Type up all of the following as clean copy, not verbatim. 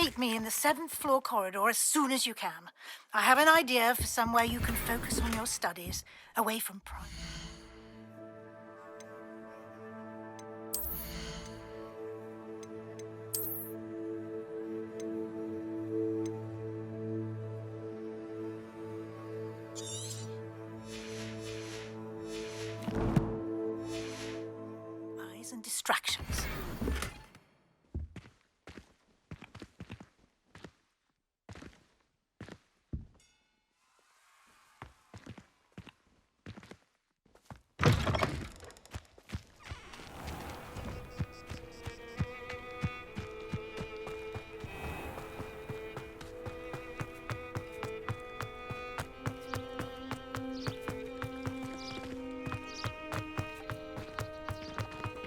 meet me in the 7th floor corridor as soon as you can. I have an idea for somewhere you can focus on your studies, away from prime. Eyes and distractions.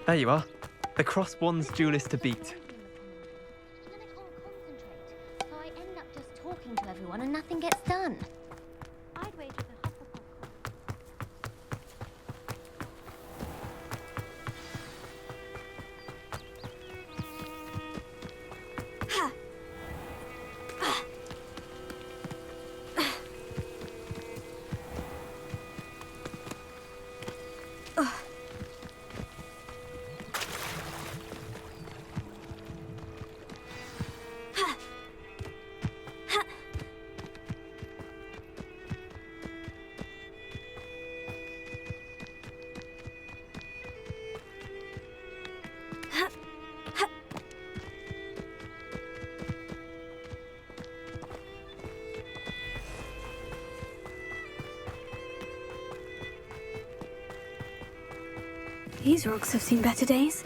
There you are. The cross wands duelist to beat. And then I can't concentrate, so I end up just talking to everyone and nothing gets done. I'd wager the Hufflepuff. These rocks have seen better days.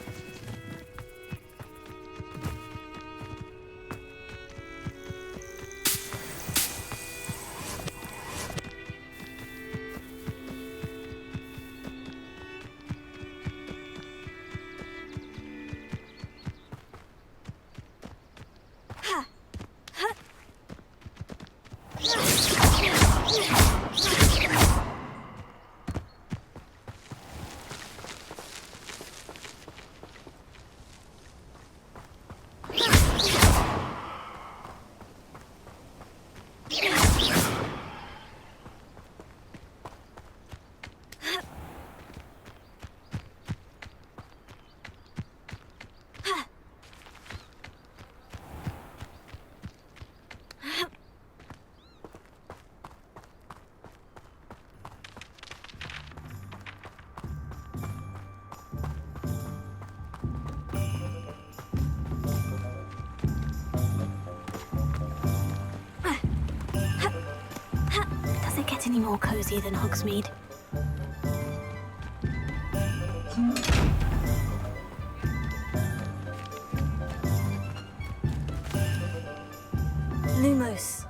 Does it get any more cozy than Hogsmeade? Lumos.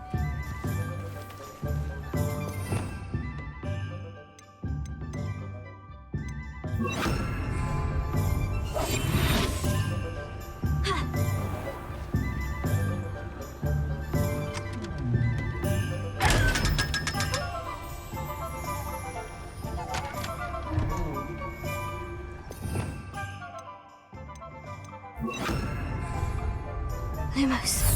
Lumos.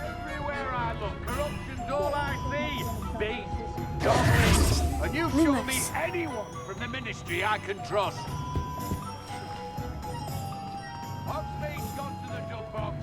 Everywhere I look, corruption's all I see. Beasts, goblins, and you show me anyone from the Ministry I can trust. Hogsmeade's gone to the jug box.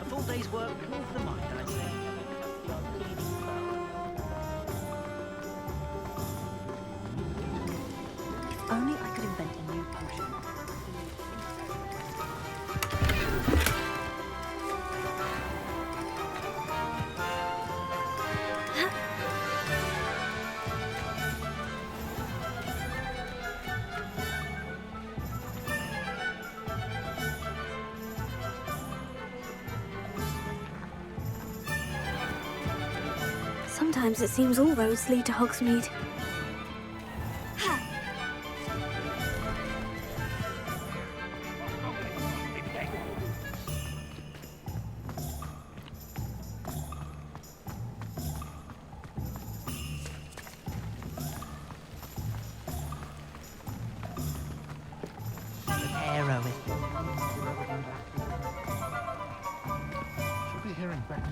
A full day's work cools the mind, I say. sometimes it seems all roads lead to Hogsmeade. Arrow it. Should be hearing back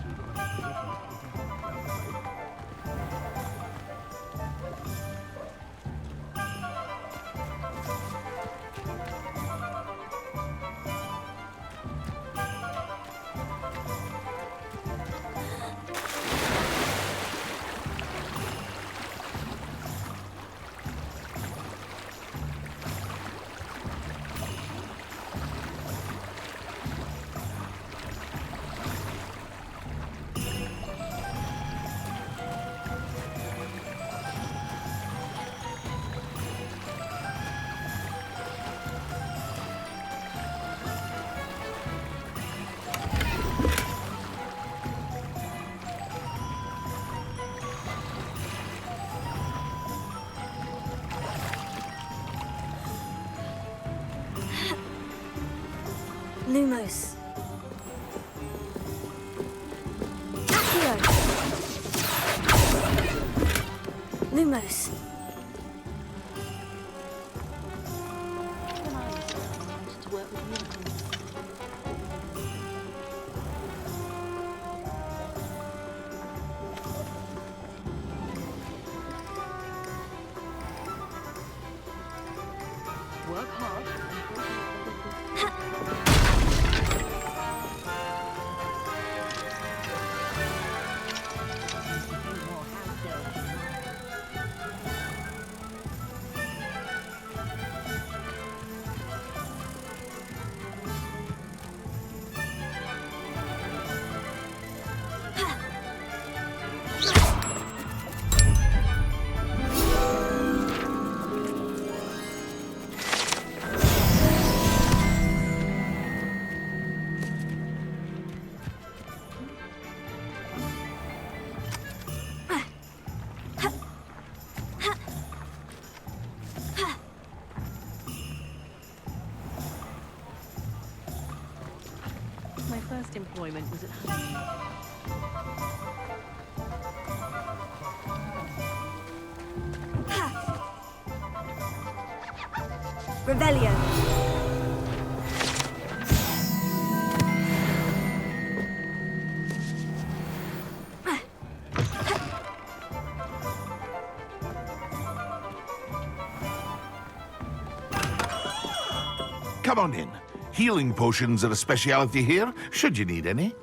Lumos. Accio. Lumos. To work with unicorns. Work hard. My first employment was at home. Revelio. Come on in. Healing potions are a speciality here, should you need any.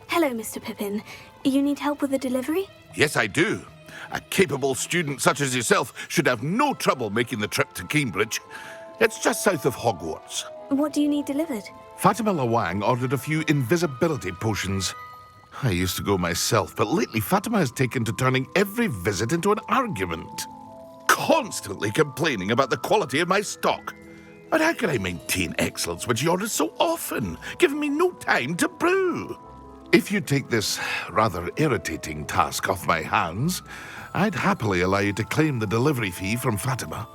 Hello, Mr. Pippin. You need help with the delivery? Yes, I do. A capable student such as yourself should have no trouble making the trip to Cambridge. It's just south of Hogwarts. What do you need delivered? Fatima Lawang ordered a few invisibility potions. I used to go myself, but lately Fatima has taken to turning every visit into an argument. Constantly complaining about the quality of my stock. But how can I maintain excellence when she orders so often, giving me no time to brew? If you take this rather irritating task off my hands, I'd happily allow you to claim the delivery fee from Fatima.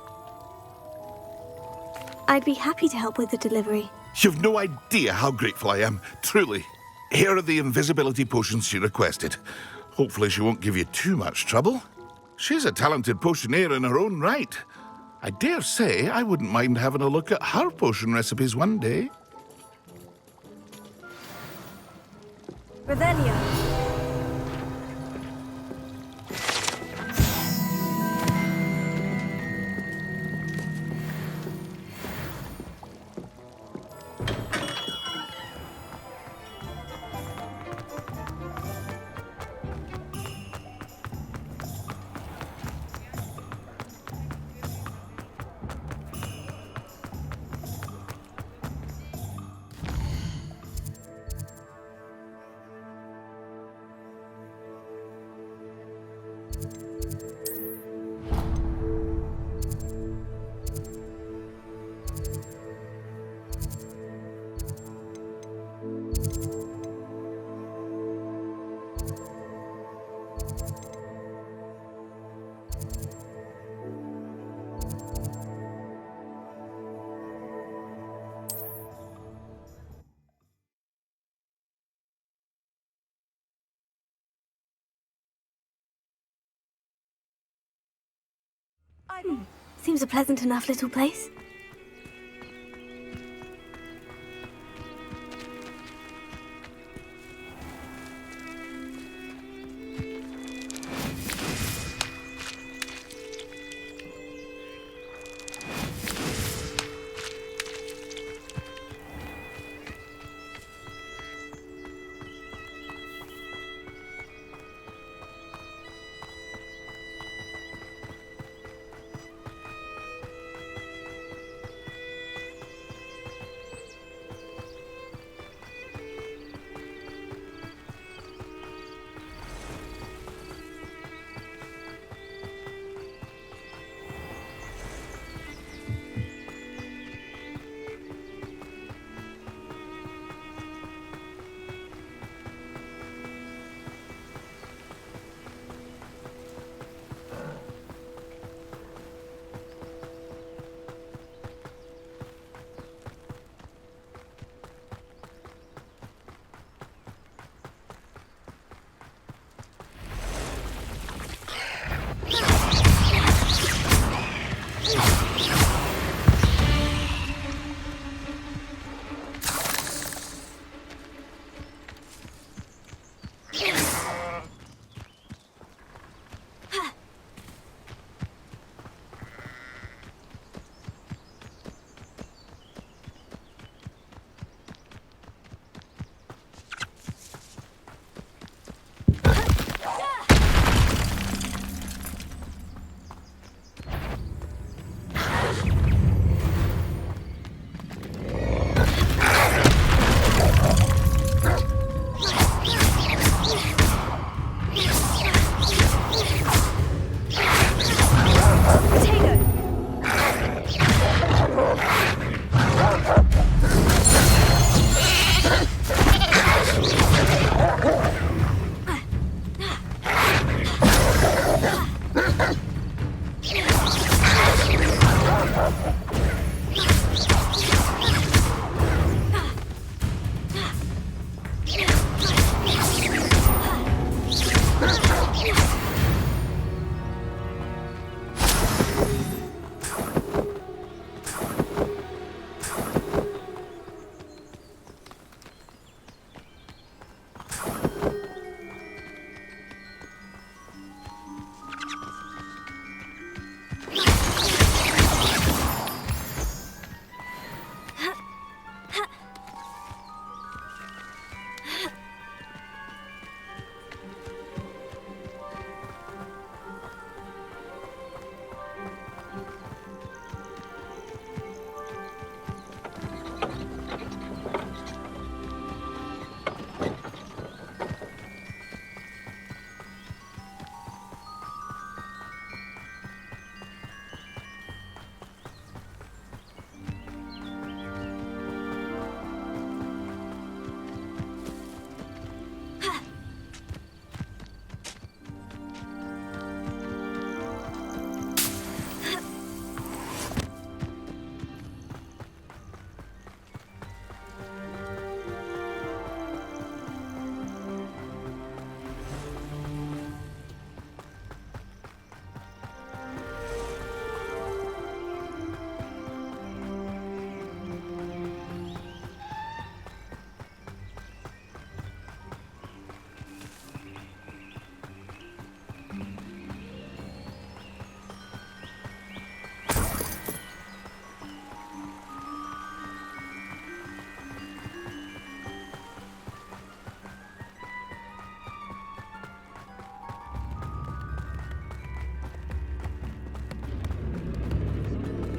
I'd be happy to help with the delivery. You've no idea how grateful I am, truly. Here are the invisibility potions she requested. Hopefully she won't give you too much trouble. She's a talented potioneer in her own right. I dare say I wouldn't mind having a look at her potion recipes one day. Revelio. Seems a pleasant enough little place.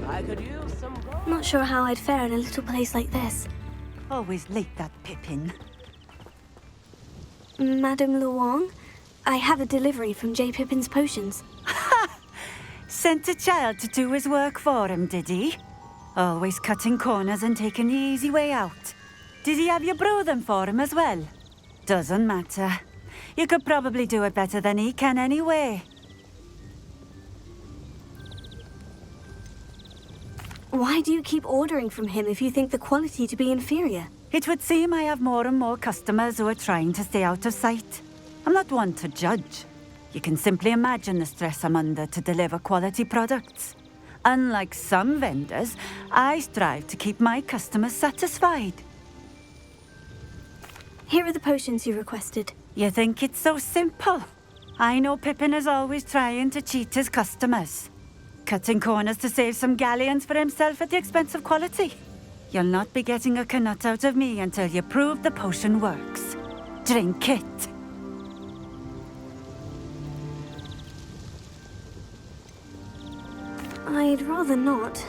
I could use some gold. Not sure how I'd fare in a little place like this. Always late, that Pippin. Madame Luong, I have a delivery from J. Pippin's potions. Sent a child to do his work for him, did he? Always cutting corners and taking the easy way out. Did he have you brew them for him as well? Doesn't matter. You could probably do it better than he can anyway. Why do you keep ordering from him if you think the quality to be inferior? It would seem I have more and more customers who are trying to stay out of sight. I'm not one to judge. You can simply imagine the stress I'm under to deliver quality products. Unlike some vendors, I strive to keep my customers satisfied. Here are the potions you requested. You think it's so simple? I know Pippin is always trying to cheat his customers. Cutting corners to save some galleons for himself at the expense of quality. You'll not be getting a canut out of me until you prove the potion works. Drink it. I'd rather not,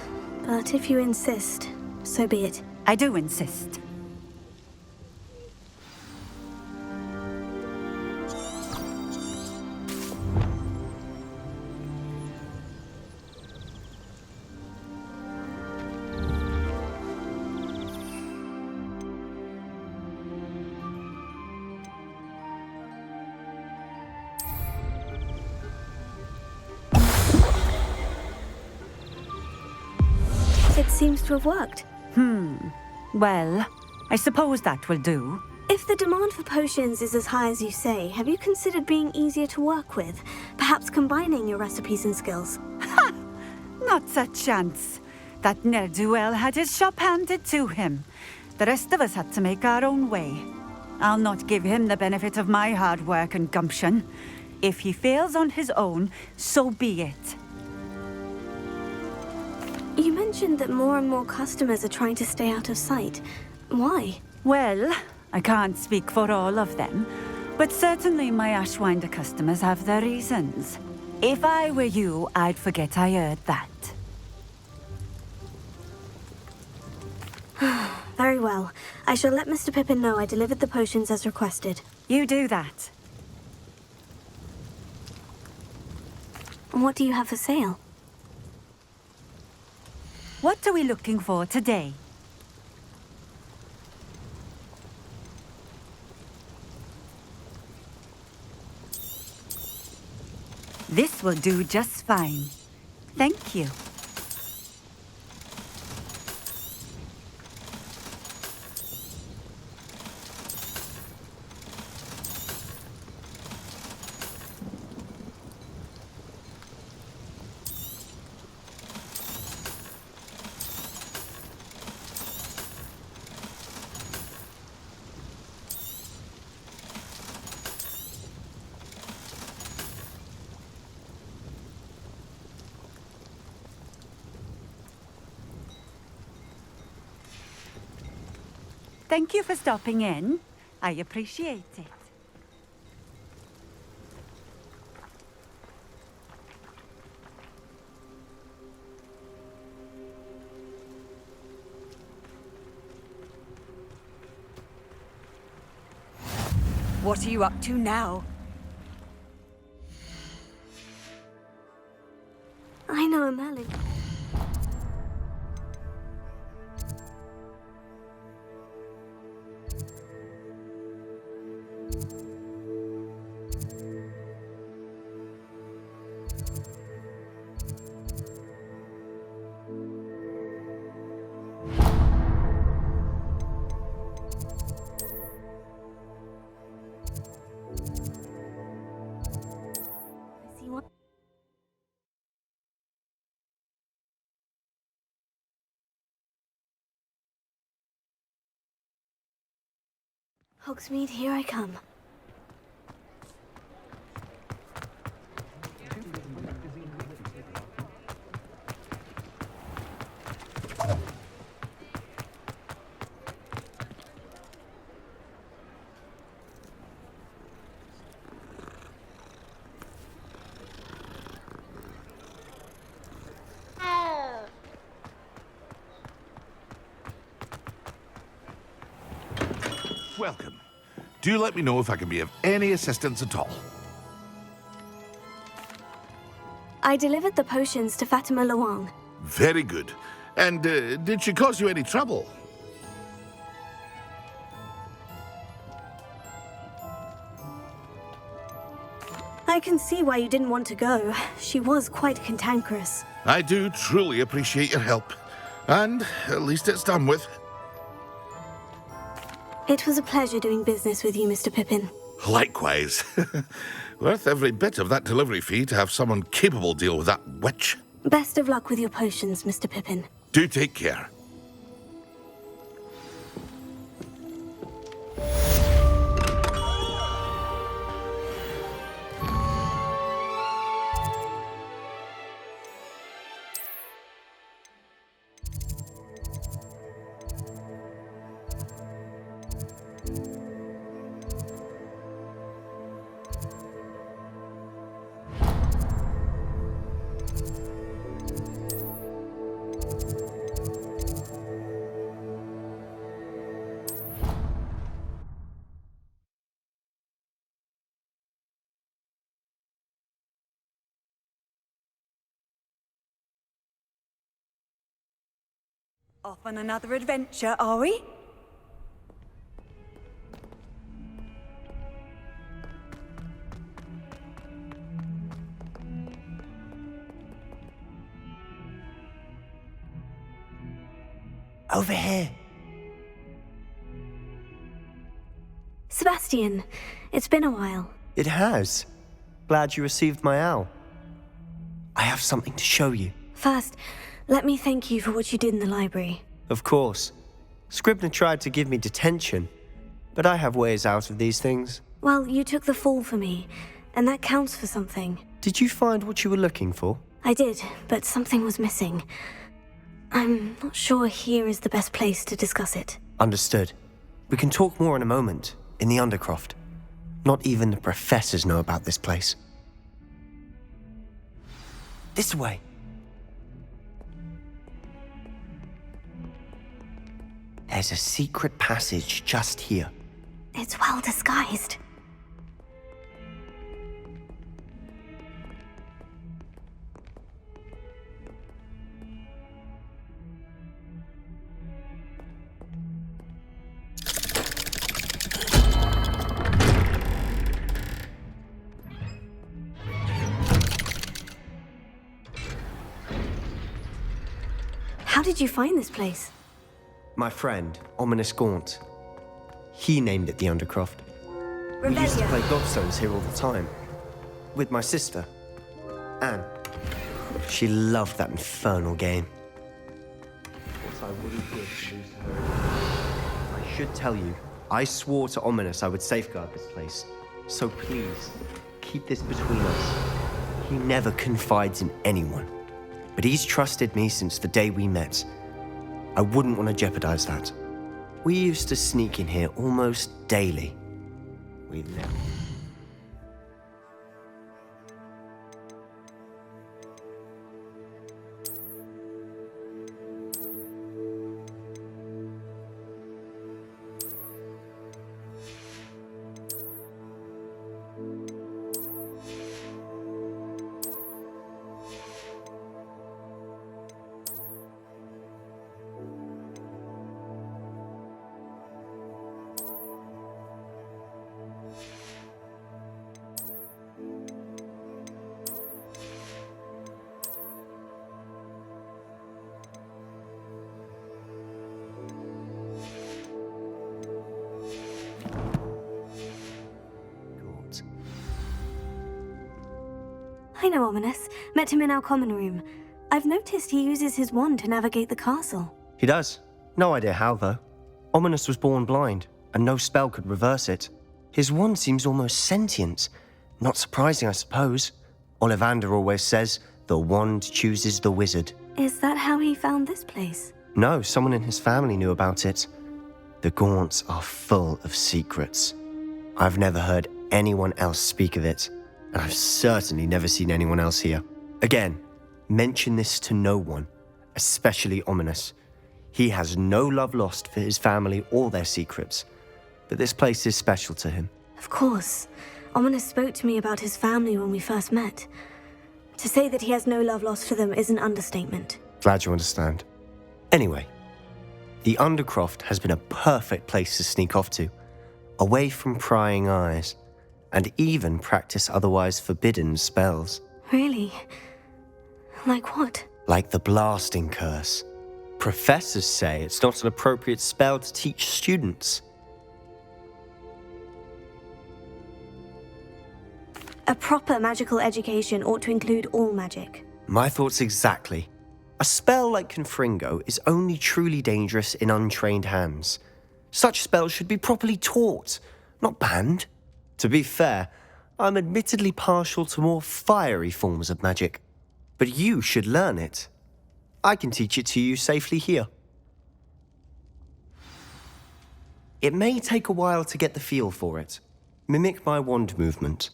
but if you insist, so be it. I do insist. It seems to have worked. Well, I suppose that will do. If the demand for potions is as high as you say, have you considered being easier to work with? Perhaps combining your recipes and skills? Not a chance. That ne'er-do-well had his shop handed to him. The rest of us had to make our own way. I'll not give him the benefit of my hard work and gumption. If he fails on his own, so be it. You mentioned that more and more customers are trying to stay out of sight. Why? Well, I can't speak for all of them, but certainly my Ashwinder customers have their reasons. If I were you, I'd forget I heard that. Very well. I shall let Mr. Pippin know I delivered the potions as requested. You do that. What do you have for sale? What are we looking for today? This will do just fine. Thank you. Thank you for stopping in. I appreciate it. What are you up to now? I know a Merlin. Hogsmeade, here I come. Welcome. Do let me know if I can be of any assistance at all. I delivered the potions to Fatima Luang. Very good. And did she cause you any trouble? I can see why you didn't want to go. She was quite cantankerous. I do truly appreciate your help. And at least it's done with. It was a pleasure doing business with you, Mr. Pippin. Likewise. Worth every bit of that delivery fee to have someone capable deal with that witch. Best of luck with your potions, Mr. Pippin. Do take care. Off on another adventure, are we? Over here. Sebastian, it's been a while. It has. Glad you received my owl. I have something to show you. First, let me thank you for what you did in the library. Of course. Scribner tried to give me detention, but I have ways out of these things. Well, you took the fall for me, and that counts for something. Did you find what you were looking for? I did, but something was missing. I'm not sure here is the best place to discuss it. Understood. We can talk more in a moment, in the Undercroft. Not even the professors know about this place. This way. There's a secret passage just here. It's well disguised. How did you find this place? My friend, Ominous Gaunt. He named it the Undercroft. We used to play Godstones here all the time. With my sister, Anne. She loved that infernal game. What I wouldn't give to lose her. I should tell you, I swore to Ominous I would safeguard this place. So please, keep this between us. He never confides in anyone. But he's trusted me since the day we met. I wouldn't want to jeopardize that. We used to sneak in here almost daily. We never... I know Ominous. Met him in our common room. I've noticed he uses his wand to navigate the castle. He does. No idea how, though. Ominous was born blind, and no spell could reverse it. His wand seems almost sentient. Not surprising, I suppose. Ollivander always says, the wand chooses the wizard. Is that how he found this place? No, someone in his family knew about it. The Gaunts are full of secrets. I've never heard anyone else speak of it, and I've certainly never seen anyone else here. Again, mention this to no one, especially Ominous. He has no love lost for his family or their secrets, but this place is special to him. Of course. Ominous spoke to me about his family when we first met. To say that he has no love lost for them is an understatement. Glad you understand. Anyway, the Undercroft has been a perfect place to sneak off to, away from prying eyes, and even practice otherwise forbidden spells. Really? Like what? Like the blasting curse. Professors say it's not an appropriate spell to teach students. A proper magical education ought to include all magic. My thoughts exactly. A spell like Confringo is only truly dangerous in untrained hands. Such spells should be properly taught, not banned. To be fair, I'm admittedly partial to more fiery forms of magic. But you should learn it. I can teach it to you safely here. It may take a while to get the feel for it. Mimic my wand movement.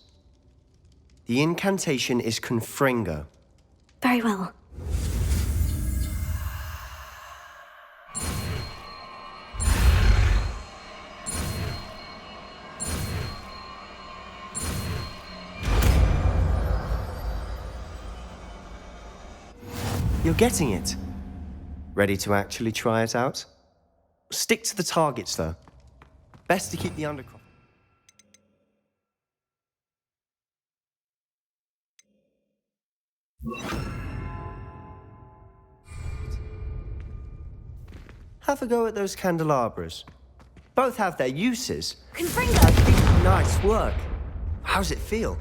The incantation is Confringo. Very well. You're getting it. Ready to actually try it out? Stick to the targets, though. Best to keep the undercroft. Have a go at those candelabras. Both have their uses. Confringo! Nice work. How's it feel?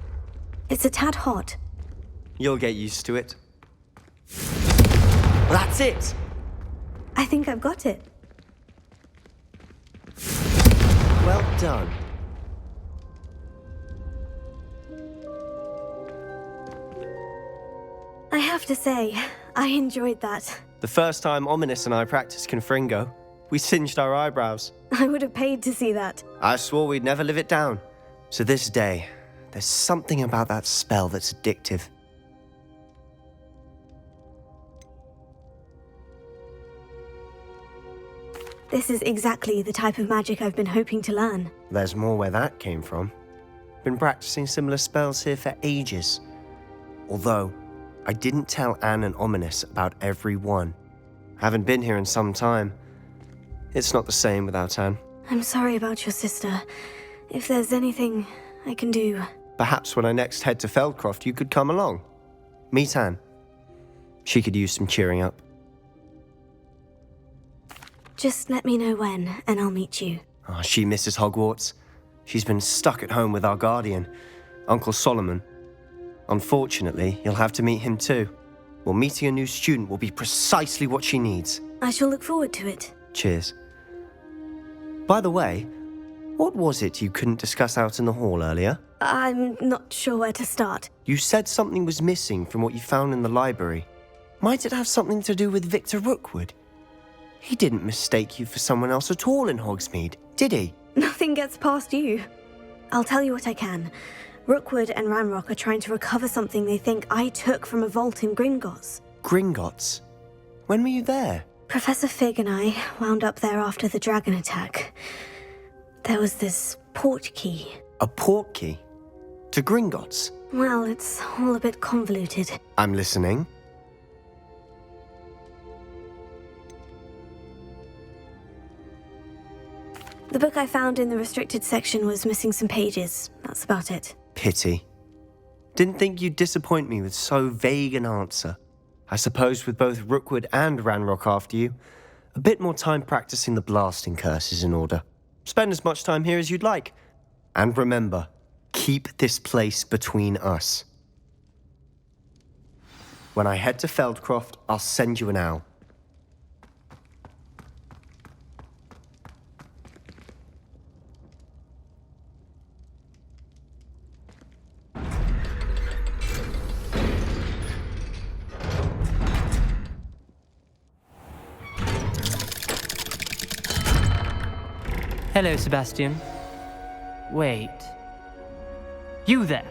It's a tad hot. You'll get used to it. That's it! I think I've got it. Well done. I have to say, I enjoyed that. The first time Ominous and I practiced Confringo, we singed our eyebrows. I would have paid to see that. I swore we'd never live it down. To this day, there's something about that spell that's addictive. This is exactly the type of magic I've been hoping to learn. There's more where that came from. Been practicing similar spells here for ages. Although, I didn't tell Anne and Ominous about every one. Haven't been here in some time. It's not the same without Anne. I'm sorry about your sister. If there's anything I can do... Perhaps when I next head to Feldcroft, you could come along. Meet Anne. She could use some cheering up. Just let me know when, and I'll meet you. Oh, she misses Hogwarts. She's been stuck at home with our guardian, Uncle Solomon. Unfortunately, you'll have to meet him too. Well, meeting a new student will be precisely what she needs. I shall look forward to it. Cheers. By the way, what was it you couldn't discuss out in the hall earlier? I'm not sure where to start. You said something was missing from what you found in the library. Might it have something to do with Victor Rookwood? He didn't mistake you for someone else at all in Hogsmeade, did he? Nothing gets past you. I'll tell you what I can. Rookwood and Ranrock are trying to recover something they think I took from a vault in Gringotts. Gringotts? When were you there? Professor Fig and I wound up there after the dragon attack. There was this port key. A port key? To Gringotts? Well, it's all a bit convoluted. I'm listening. The book I found in the restricted section was missing some pages. That's about it. Pity. Didn't think you'd disappoint me with so vague an answer. I suppose with both Rookwood and Ranrock after you, a bit more time practicing the blasting curse is in order. Spend as much time here as you'd like. And remember, keep this place between us. When I head to Feldcroft, I'll send you an owl. Hello, Sebastian. Wait. You there?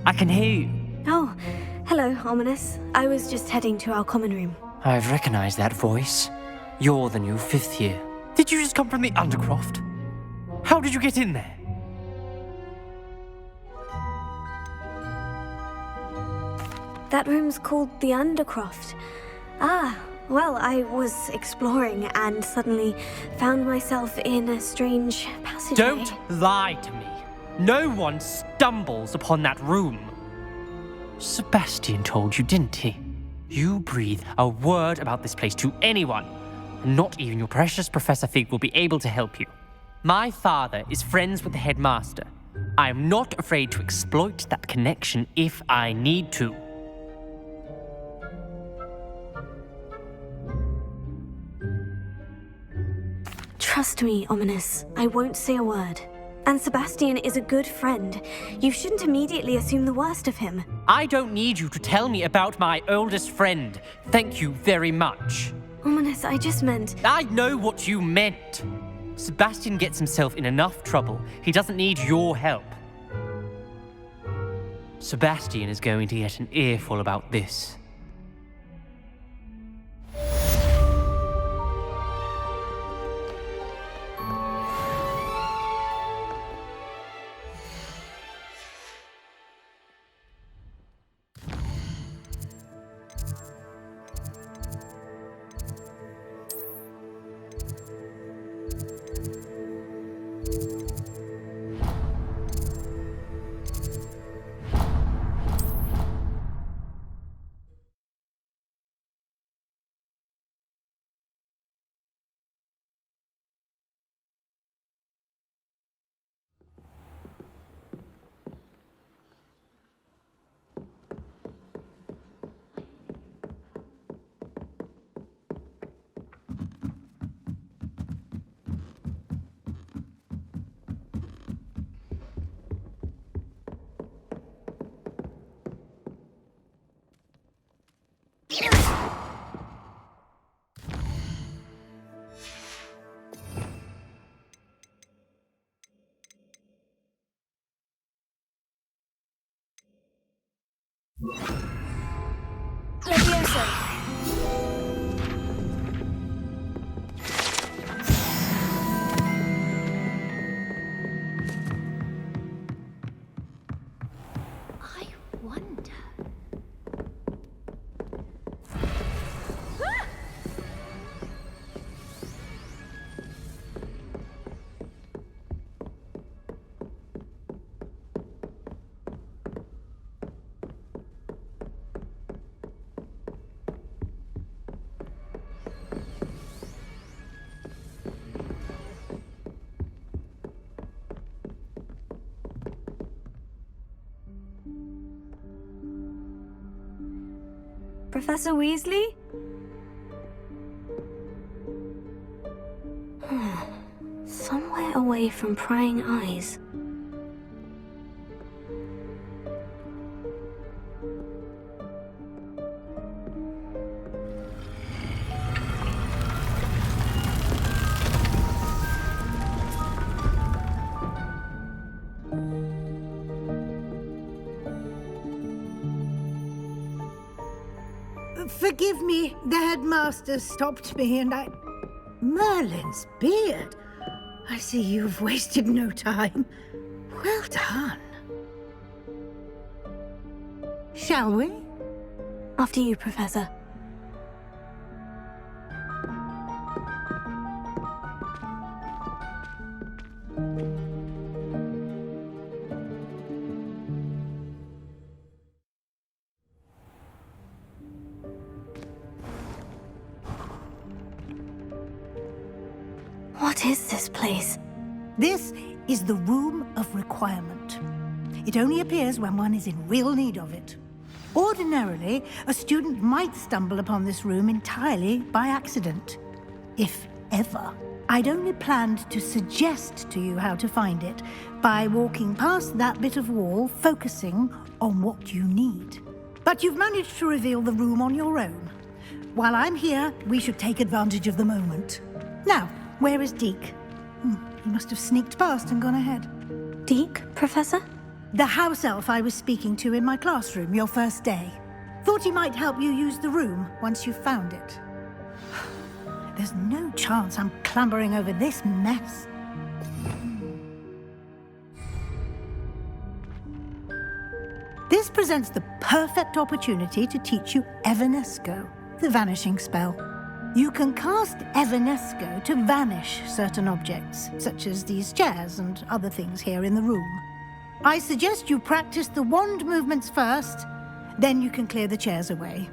I can hear you. Oh, hello, Ominous. I was just heading to our common room. I've recognized that voice. You're the new 5th year. Did you just come from the Undercroft? How did you get in there? That room's called the Undercroft. Ah, well, I was exploring and suddenly found myself in a strange passageway. Don't lie to me. No one stumbles upon that room. Sebastian told you, didn't he? You breathe a word about this place to anyone, and not even your precious Professor Fig will be able to help you. My father is friends with the headmaster. I'm not afraid to exploit that connection if I need to. Trust me, Ominous. I won't say a word. And Sebastian is a good friend. You shouldn't immediately assume the worst of him. I don't need you to tell me about my oldest friend. Thank you very much. Ominous, I just meant... I know what you meant. Sebastian gets himself in enough trouble. He doesn't need your help. Sebastian is going to get an earful about this. I wonder. Professor Weasley? Somewhere away from prying eyes. Forgive me, the headmaster stopped me and I... Merlin's beard. I see you've wasted no time. Well done. Shall we? After you, Professor. What is this place? This is the Room of Requirement. It only appears when one is in real need of it. Ordinarily, a student might stumble upon this room entirely by accident. If ever. I'd only planned to suggest to you how to find it by walking past that bit of wall, focusing on what you need. But you've managed to reveal the room on your own. While I'm here, we should take advantage of the moment. Now, where is Deke? He must have sneaked past and gone ahead. Deke, Professor? The house elf I was speaking to in my classroom your first day. Thought he might help you use the room once you found it. There's no chance I'm clambering over this mess. This presents the perfect opportunity to teach you Evanesco, the vanishing spell. You can cast Evanesco to vanish certain objects, such as these chairs and other things here in the room. I suggest you practice the wand movements first, then you can clear the chairs away.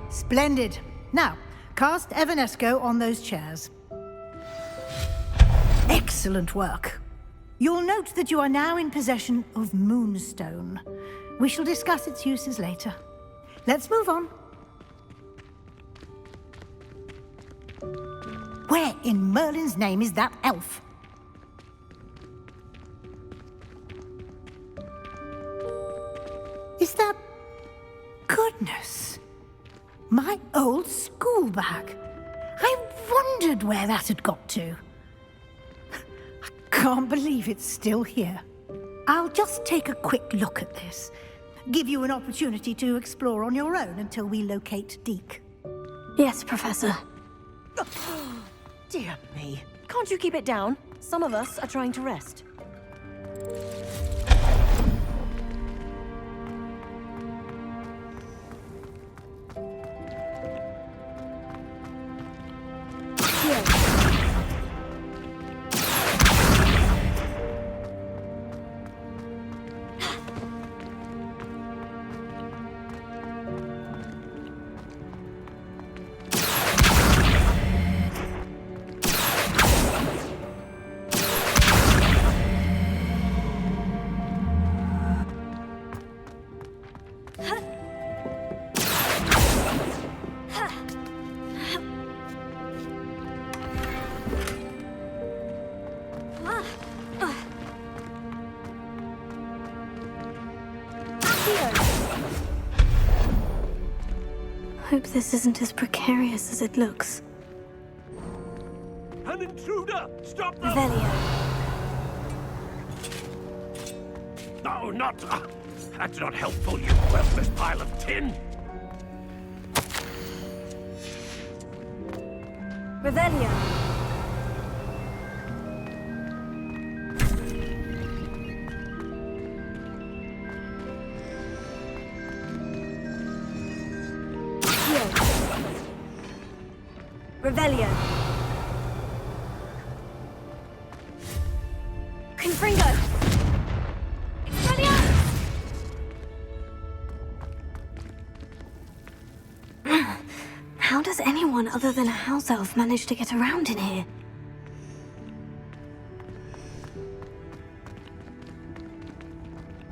Splendid. Now, cast Evanesco on those chairs. Excellent work. You'll note that you are now in possession of Moonstone. We shall discuss its uses later. Let's move on. Where in Merlin's name is that elf? Is that... Goodness. My old school bag. I wondered where that had got to. I can't believe it's still here. I'll just take a quick look at this. Give you an opportunity to explore on your own until we locate Deke. Yes, Professor. Dear me. Can't you keep it down? Some of us are trying to rest. Hope this isn't as precarious as it looks. An intruder! Stop them! Revelio. No, not... that's not helpful, you worthless pile of tin! Revelio. Revelio. Confringo. Expelliarmus! How does anyone other than a house elf manage to get around in here?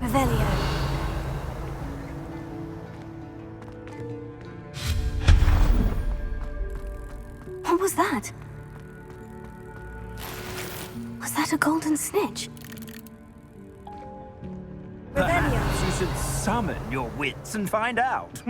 Revelio. What was that? Was that a golden snitch? Perhaps you should summon your wits and find out.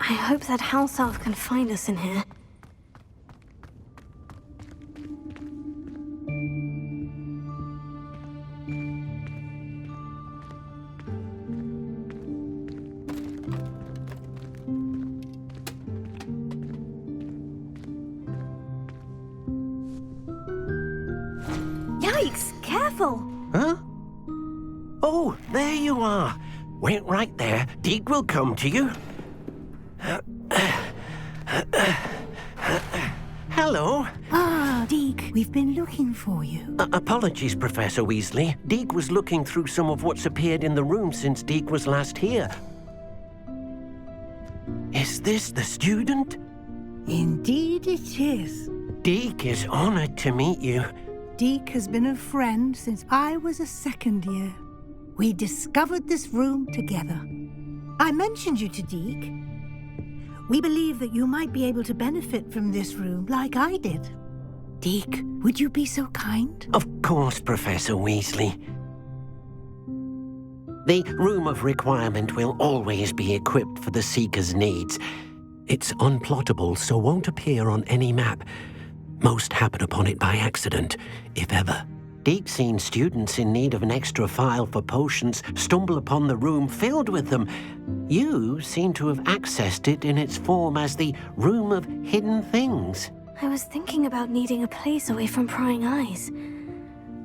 I hope that house elf can find us in here. Yikes! Careful! Huh? Oh, there you are. Wait right there. Deke will come to you. Hello. Ah, Deke, we've been looking for you. Apologies, Professor Weasley. Deke was looking through some of what's appeared in the room since Deke was last here. Is this the student? Indeed it is. Deke is honored to meet you. Deke has been a friend since I was a second year. We discovered this room together. I mentioned you to Deke. We believe that you might be able to benefit from this room like I did. Deke, would you be so kind? Of course, Professor Weasley. The Room of Requirement will always be equipped for the Seeker's needs. It's unplottable, so won't appear on any map. Most happen upon it by accident, if ever. Deke's seen students in need of an extra file for potions stumble upon the room filled with them. You seem to have accessed it in its form as the Room of Hidden Things. I was thinking about needing a place away from prying eyes.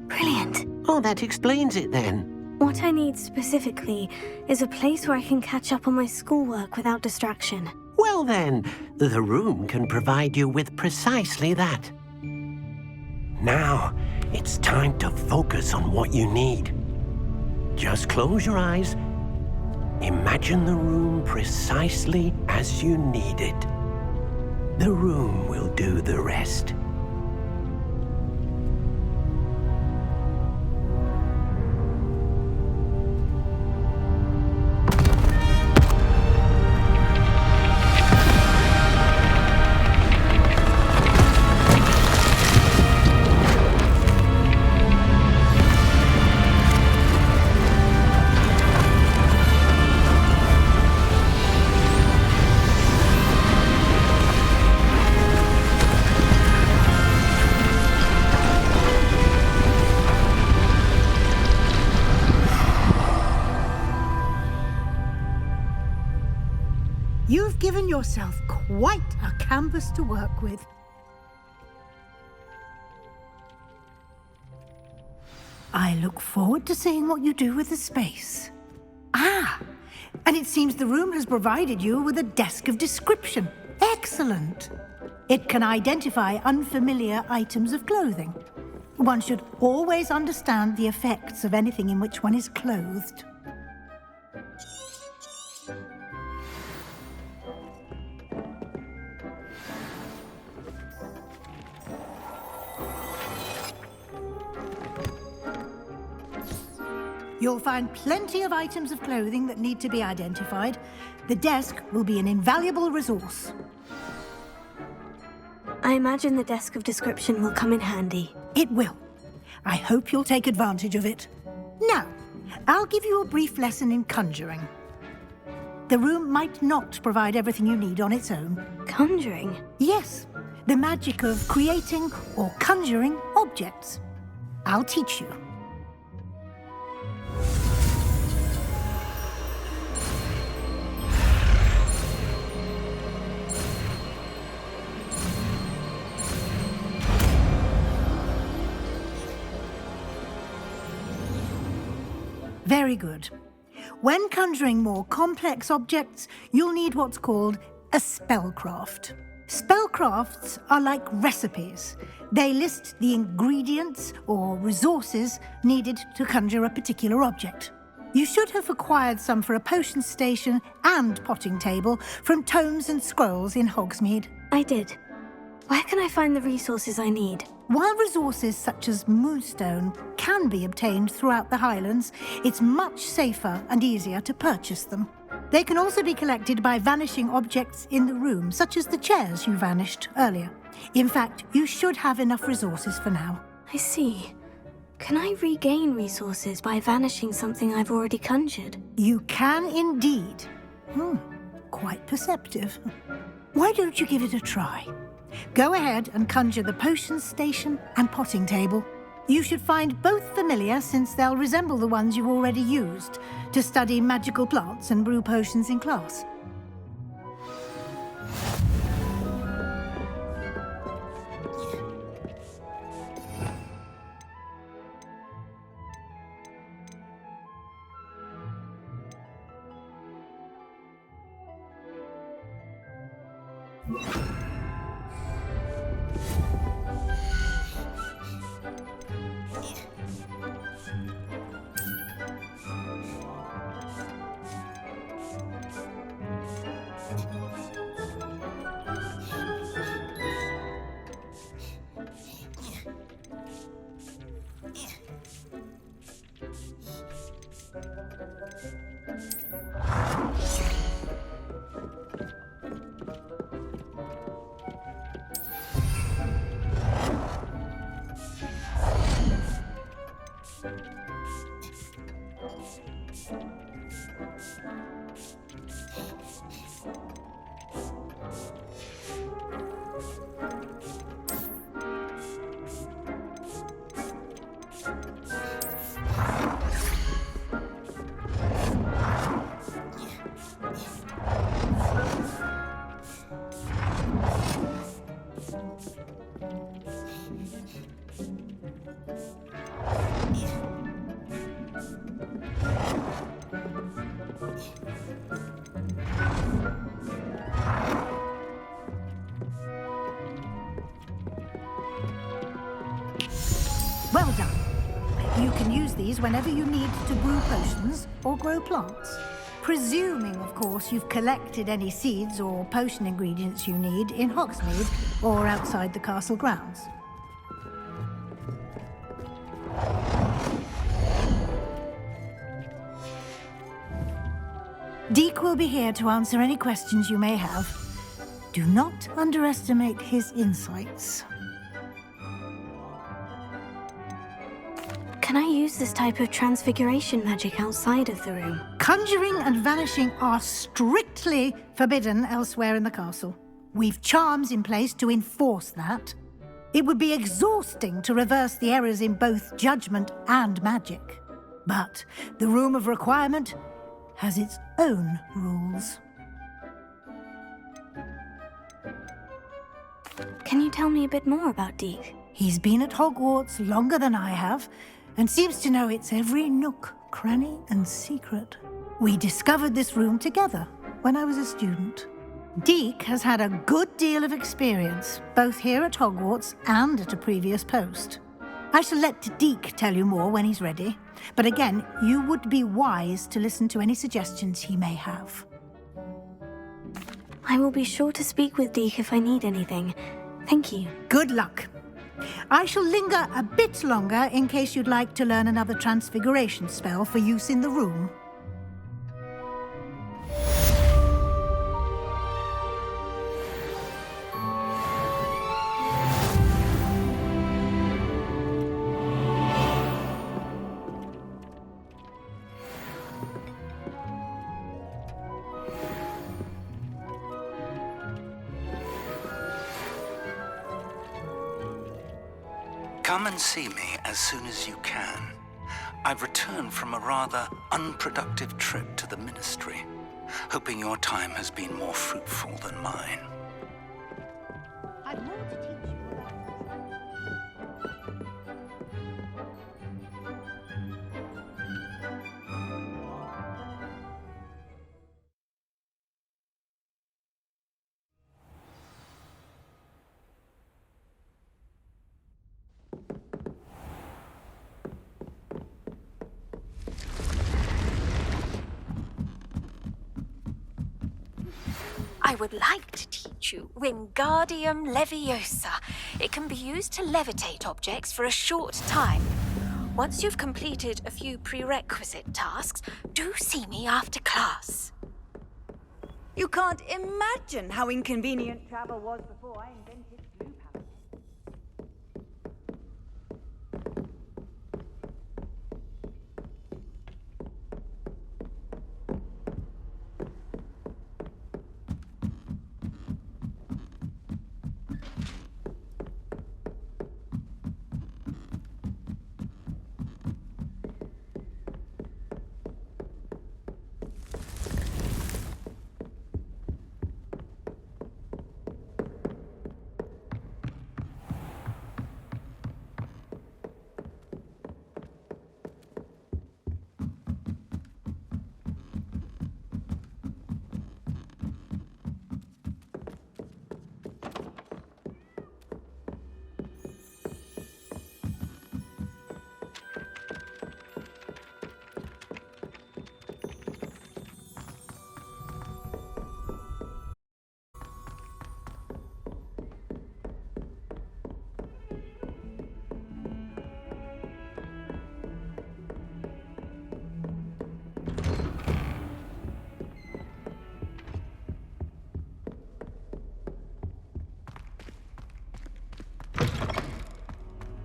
Brilliant. Oh, that explains it then. What I need specifically is a place where I can catch up on my schoolwork without distraction. Well then, the room can provide you with precisely that. Now, it's time to focus on what you need. Just close your eyes. Imagine the room precisely as you need it. The room will do the rest. You've given yourself quite a canvas to work with. I look forward to seeing what you do with the space. Ah, and it seems the room has provided you with a desk of description. Excellent. It can identify unfamiliar items of clothing. One should always understand the effects of anything in which one is clothed. You'll find plenty of items of clothing that need to be identified. The desk will be an invaluable resource. I imagine the desk of description will come in handy. It will. I hope you'll take advantage of it. Now, I'll give you a brief lesson in conjuring. The room might not provide everything you need on its own. Conjuring? Yes, the magic of creating or conjuring objects. I'll teach you. Very good. When conjuring more complex objects, you'll need what's called a spellcraft. Spellcrafts are like recipes. They list the ingredients or resources needed to conjure a particular object. You should have acquired some for a potion station and potting table from tomes and scrolls in Hogsmeade. I did. Where can I find the resources I need? While resources such as moonstone can be obtained throughout the Highlands, it's much safer and easier to purchase them. They can also be collected by vanishing objects in the room, such as the chairs you vanished earlier. In fact, you should have enough resources for now. I see. Can I regain resources by vanishing something I've already conjured? You can indeed. Quite perceptive. Why don't you give it a try? Go ahead and conjure the potion station and potting table. You should find both familiar, since they'll resemble the ones you've already used to study magical plants and brew potions in class. Well done. You can use these whenever you need to brew potions or grow plants. Presuming, of course, you've collected any seeds or potion ingredients you need in Hogsmeade or outside the castle grounds. Deek will be here to answer any questions you may have. Do not underestimate his insights. Can I use this type of transfiguration magic outside of the room? Conjuring and vanishing are strictly forbidden elsewhere in the castle. We've charms in place to enforce that. It would be exhausting to reverse the errors in both judgment and magic. But the Room of Requirement has its own rules. Can you tell me a bit more about Deek? He's been at Hogwarts longer than I have, and seems to know its every nook, cranny, and secret. We discovered this room together when I was a student. Deek has had a good deal of experience, both here at Hogwarts and at a previous post. I shall let Deek tell you more when he's ready, but again, you would be wise to listen to any suggestions he may have. I will be sure to speak with Deek if I need anything. Thank you. Good luck. I shall linger a bit longer in case you'd like to learn another transfiguration spell for use in the room. Come and see me as soon as you can. I've returned from a rather unproductive trip to the Ministry, hoping your time has been more fruitful than mine. I've more to teach you. I would like to teach you Wingardium Leviosa. It can be used to levitate objects for a short time. Once you've completed a few prerequisite tasks, do see me after class. You can't imagine how inconvenient travel was before I invented blue powder.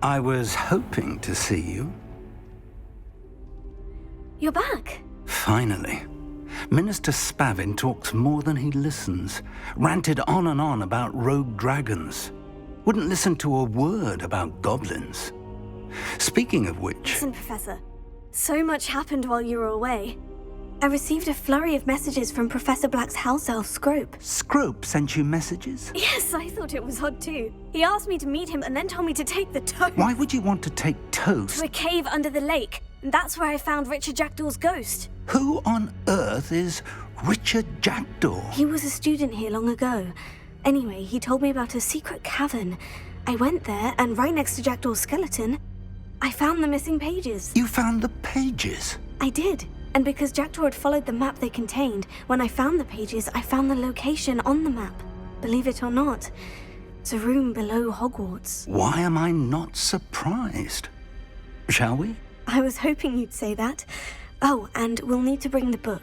I was hoping to see you. You're back. Finally. Minister Spavin talks more than he listens. Ranted on and on about rogue dragons. Wouldn't listen to a word about goblins. Speaking of which... Listen, Professor. So much happened while you were away. I received a flurry of messages from Professor Black's house elf, Scrope. Scrope sent you messages? Yes, I thought it was odd too. He asked me to meet him and then told me to take the toast. Why would you want to take toast? To a cave under the lake. And that's where I found Richard Jackdaw's ghost. Who on earth is Richard Jackdaw? He was a student here long ago. Anyway, he told me about a secret cavern. I went there, and right next to Jackdaw's skeleton, I found the missing pages. You found the pages? I did. And because Jackdaw had followed the map they contained, when I found the pages, I found the location on the map. Believe it or not, it's a room below Hogwarts. Why am I not surprised? Shall we? I was hoping you'd say that. Oh, and we'll need to bring the book.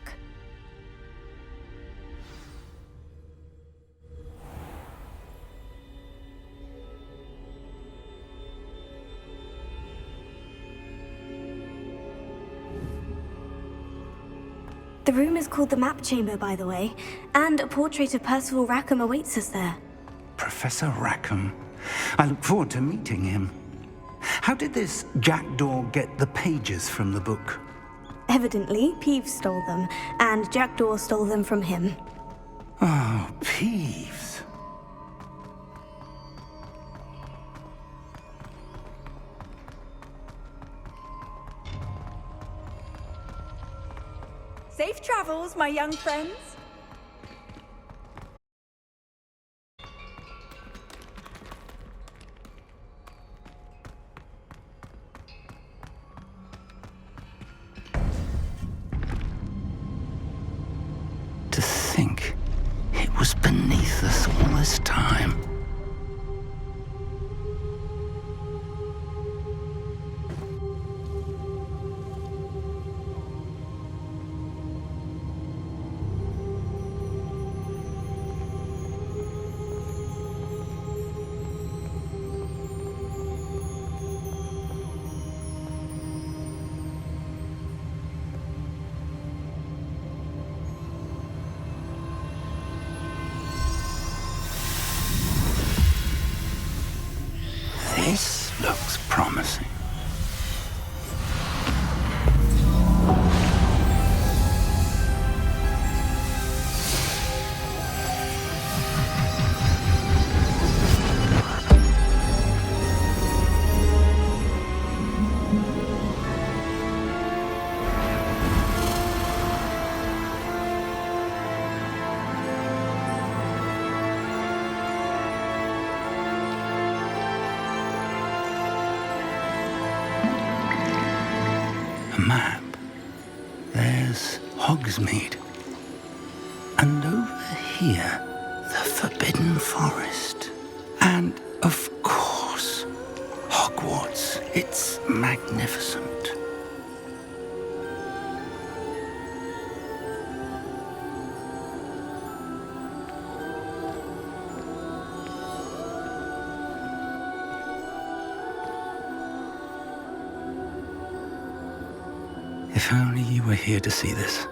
The room is called the Map Chamber, by the way, and a portrait of Percival Rackham awaits us there. Professor Rackham. I look forward to meeting him. How did this Jackdaw get the pages from the book? Evidently, Peeves stole them, and Jackdaw stole them from him. Oh, Peeves. Safe travels, my young friends. To think it was beneath us all this time. This looks promising. Map. There's Hogsmeade. And over here, the Forbidden Forest. And, of course, Hogwarts. It's magnificent. If only you were here to see this.